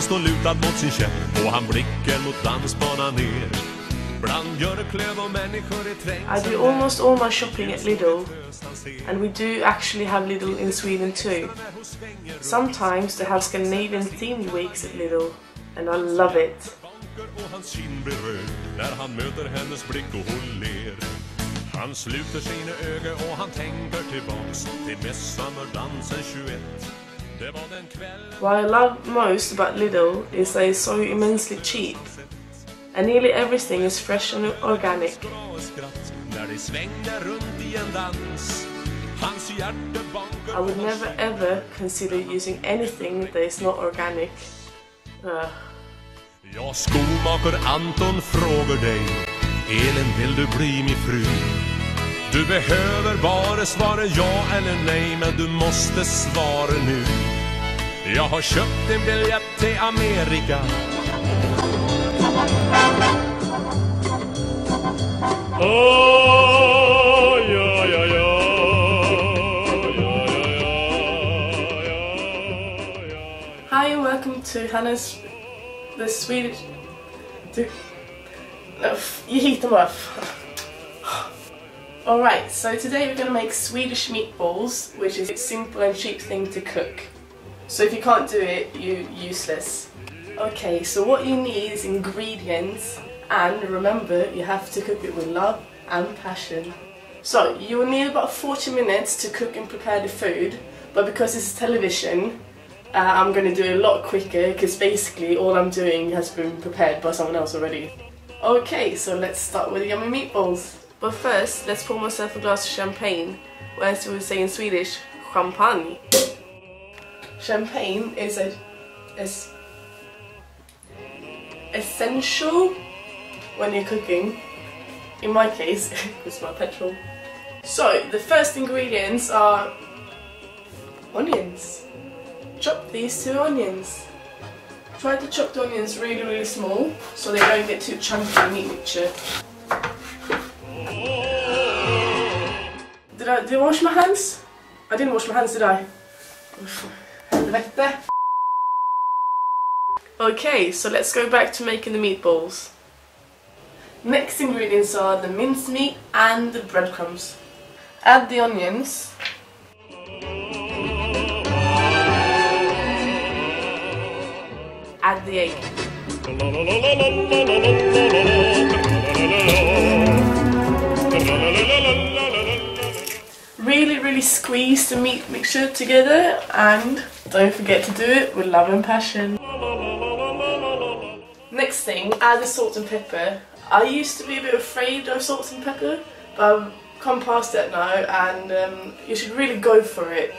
står lutad mot sin käpp och han blickar mot dansbanan ner. Bland björklöv och människor i trängsel. I do almost all my shopping at Lidl, and we do actually have Lidl in Sweden too. Sometimes they have Scandinavian themed weeks at Lidl, and I love it. Och hans kind blir röd när han möter hennes blick och hon ler. Han sluter sina ögon och han tänker tillbaks till midsommardansen 21. Det var den kvällen. What I love most about Lidl is that it's so immensely cheap, and nearly everything is fresh and organic. När de svänger runt i en dans. Hans hjärta bankar. I would never ever consider using anything that is not organic. Ja, Skomakar-Anton frågar dig, Elin, vill du bli min fru? Du behöver bara svara ja eller nej, men du måste svara nu. Jag har köpt en biljett till Amerika. Hi and welcome to Hanna's the Swedish. You heat them up. Alright, so today we're going to make Swedish meatballs, which is a simple and cheap thing to cook. So if you can't do it, you're useless. Okay, so what you need is ingredients, and remember, you have to cook it with love and passion. So you will need about 40 minutes to cook and prepare the food, but because it's television, I'm going to do it a lot quicker, because basically all I'm doing has been prepared by someone else already. Okay, so let's start with the yummy meatballs. But first, let's pour myself a glass of champagne, or as we would say in Swedish, champagne. Champagne is essential when you're cooking. In my case, it's my petrol. So, the first ingredients are onions. Chop these 2 onions. Try to chop the onions really small so they don't get too chunky in the meat mixture. Did I wash my hands? I didn't wash my hands, did I? Okay, so let's go back to making the meatballs. Next ingredients are the mincemeat and the breadcrumbs. Add the onions. Add the egg. Really squeeze the meat mixture together, and don't forget to do it with love and passion. Next thing, add the salt and pepper. I used to be a bit afraid of salt and pepper, but I've come past that now, and you should really go for it.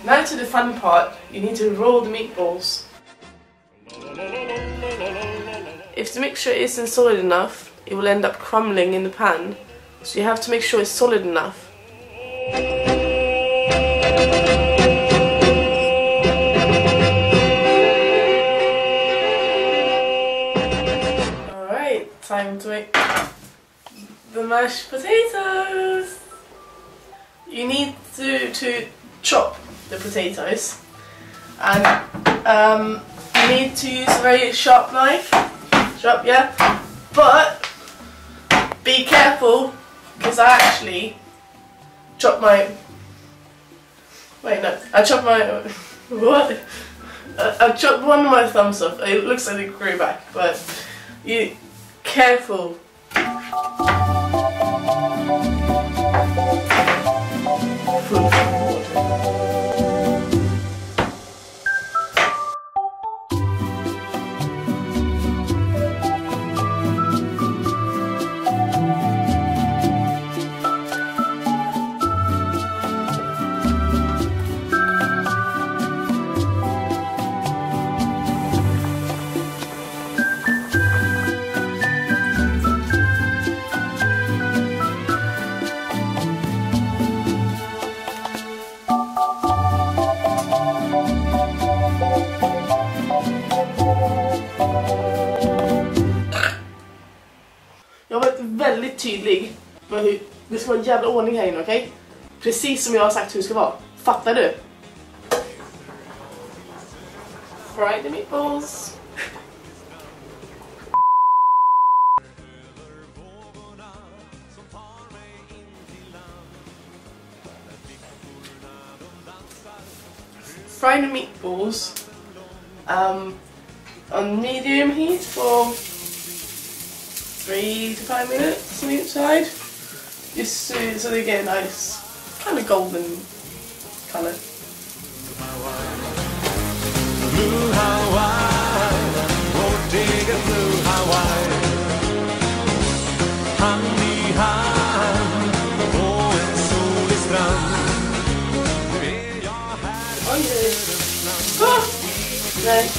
Now to the fun part, you need to roll the meatballs. If the mixture isn't solid enough, it will end up crumbling in the pan, so you have to make sure it's solid enough. Alright, time to make the mashed potatoes. You need to chop the potatoes, and you need to use a very sharp knife. Sharp, yeah, but be careful, because I actually chopped my. Wait, no, I chopped my. What? I chopped one of my thumbs off. It looks like it grew back, but you careful. Jag har varit väldigt tydlig med Det ska vara en jävla ordning här inne, okej? Precis som jag har sagt hur det ska vara. Fattar du? Fry the meatballs. Fry the meatballs on medium heat for 3 to 5 minutes on each side, just so they get a nice kind of golden colour. Blue Hawaii, vårt eget Blue Hawaii. Hand i hand på en solig strand. Nu är jag här. Oj, ah! Nej.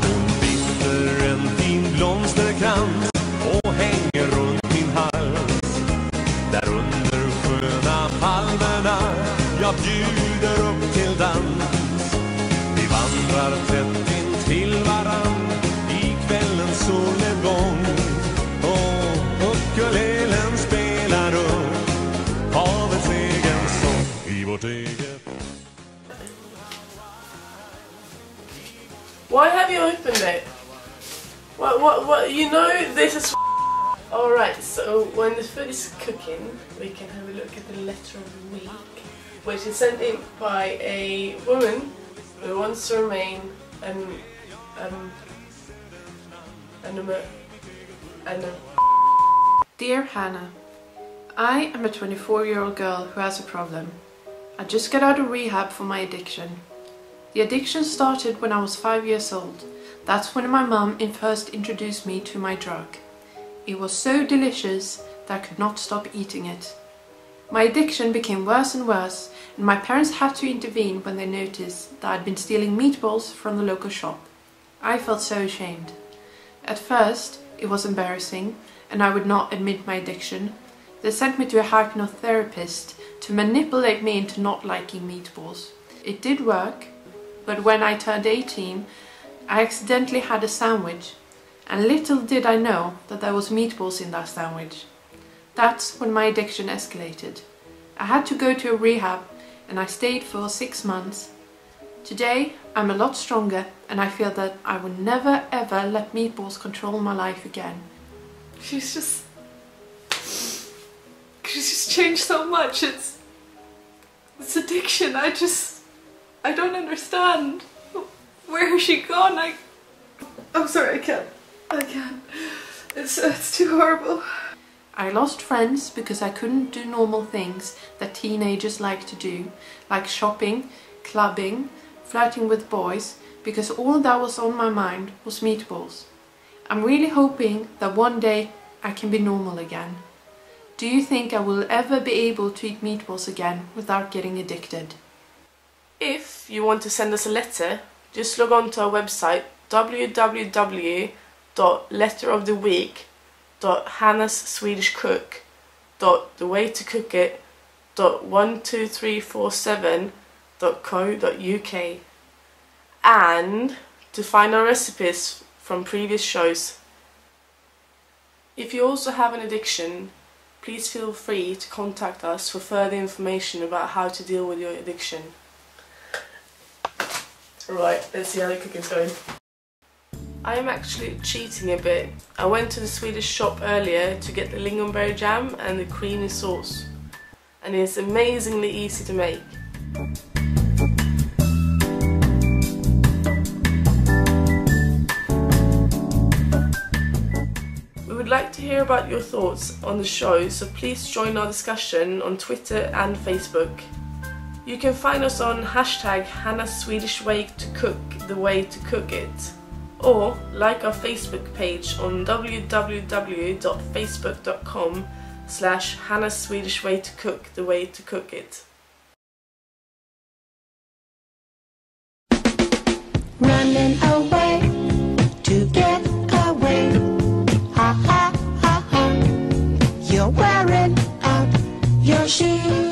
Hon binder en fin blomsterkrans och hänger runt min hals. Där under sköna palmerna jag bjuder upp till dans. Vi vandrar tätt in till varann i kvällens solnedgång. Och ukulelen spelar upp havets egen sång i vårt eget. Why have you opened it? What? You know this is. Alright, so when the food is cooking, we can have a look at the letter of the week, which is sent in by a woman who wants to remain Dear Hannah, I am a 24-year-old girl who has a problem. I just got out of rehab for my addiction. The addiction started when I was 5 years old. That's when my mum first introduced me to my drug. It was so delicious that I could not stop eating it. My addiction became worse and worse, and my parents had to intervene when they noticed that I'd been stealing meatballs from the local shop. I felt so ashamed. At first, it was embarrassing, and I would not admit my addiction. They sent me to a hypnotherapist to manipulate me into not liking meatballs. It did work, but when I turned 18, I accidentally had a sandwich, and little did I know that there was meatballs in that sandwich. That's when my addiction escalated. I had to go to a rehab, and I stayed for 6 months. Today, I'm a lot stronger, and I feel that I will never ever let meatballs control my life again. She's just changed so much. It's addiction. I don't understand. Where has she gone? I'm sorry, I can't. It's too horrible. I lost friends because I couldn't do normal things that teenagers like to do, like shopping, clubbing, flirting with boys, because all that was on my mind was meatballs. I'm really hoping that one day I can be normal again. Do you think I will ever be able to eat meatballs again without getting addicted? If you want to send us a letter, just log on to our website www.letteroftheweek.hannaswedishcook.12347.co.uk and to find our recipes from previous shows. If you also have an addiction, please feel free to contact us for further information about how to deal with your addiction. Right, let's see how the cooking's going. I am actually cheating a bit. I went to the Swedish shop earlier to get the lingonberry jam and the creamy sauce, and it's amazingly easy to make. We would like to hear about your thoughts on the show, so please join our discussion on Twitter and Facebook. You can find us on hashtag Hanna's Swedish Way to Cook, the way to cook it, or like our Facebook page on www.facebook.com/Hanna's Swedish Way to Cook, the way to cook it. Running away to get away. Ha ha ha ha. You're wearing out your shoes.